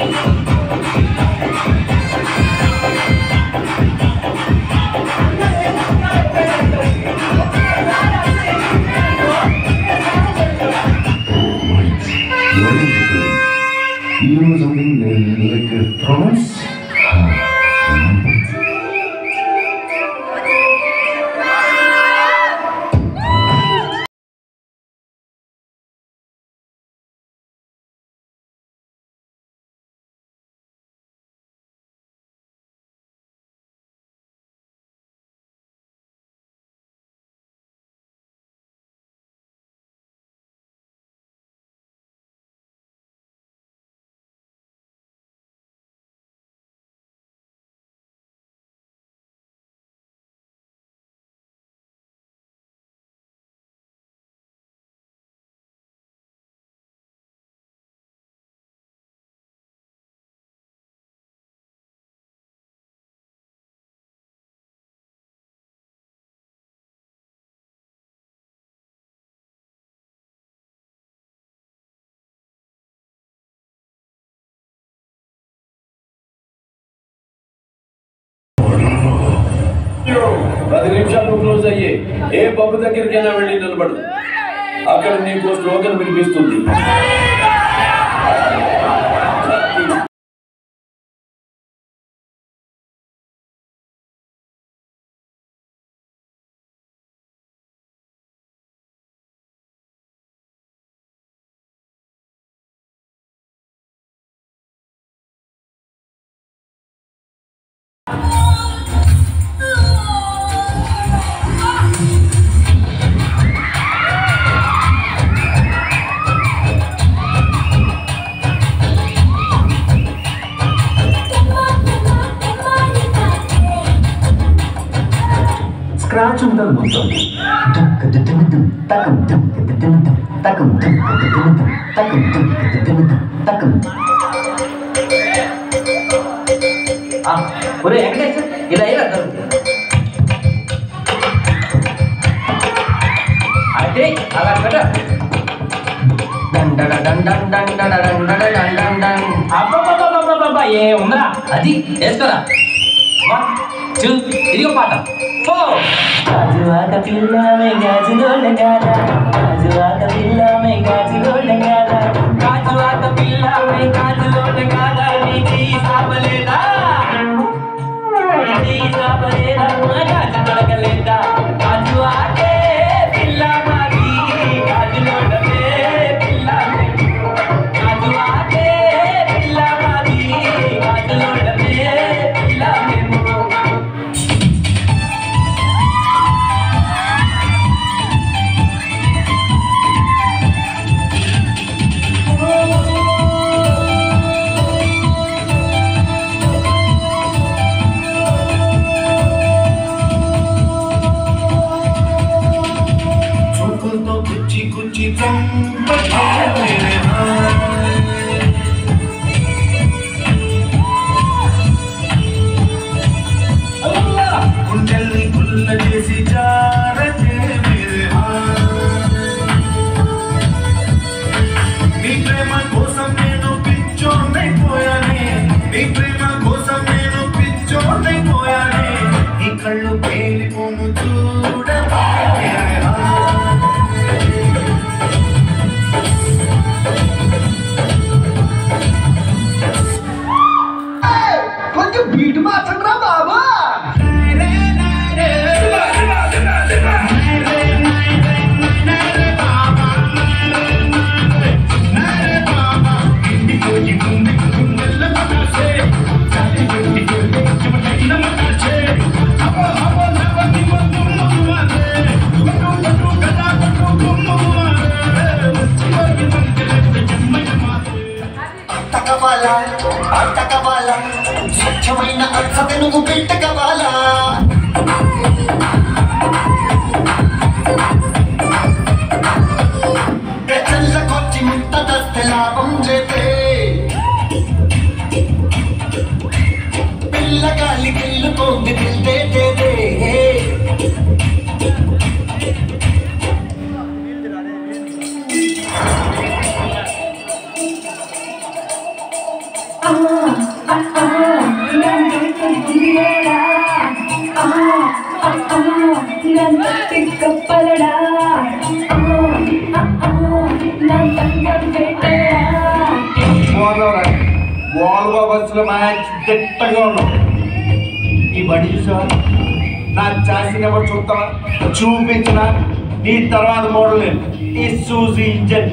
You know something like a promise? పది నిమిషాలు close అయ్యే ఏ పబ్బు దగ్గరికైనా వెళ్ళి నిలబడు. అక్కడ నీకు స్లోగన్ వినిపిస్తుంది. స్క్రాచ్ ఉండాలి మొత్తం. ఒరే వెంకటేష్ ఇలా అయ్యారు అదే అలా కదా. ఏ ఉందా అది వేసుకోరా. 1 2 ఇదిగో పాట. 4 గాజువాక పిల్లమే గాజులోళ్ళ గాల, గాజువాక పిల్లమే గాజులోళ్ళ గాల, గాజువాక పిల్లమే గాజులోళ్ళ గాల, నీకు సాపలేదా సాపలేదా గాజు దొరకలేదా, గాజువాకే పిల్ల మాది గాజులోళ్ళమే పిల్ల, గాజువాకే పిల్ల మాది గాజులోళ్ళమే పిల్ల మేము. కళ్ళు పేలిపోను చూడవా కొంచెం బీటు మార్చండి బాబా. అట్టకవాలా స్వచ్ఛమైన అర్థత నువ్వు పెట్టకవాలా, చల్లకొచ్చి ముట్ట దస్తే లాభం చేతే పిల్లగాలి పిల్లుకోంది పిల్తే కప్పలడా నా తంగం పెట్టడా వాల్వో బస్సులో మ్యాచ్ దిట్టగా ఉన్నాం. ఈ బండి చూసావా? నా చాసి నెంబర్ చూస్తావా? చూపించిన నీ తర్వాత మోడల్ ఈ సూజీ ఇంజన్.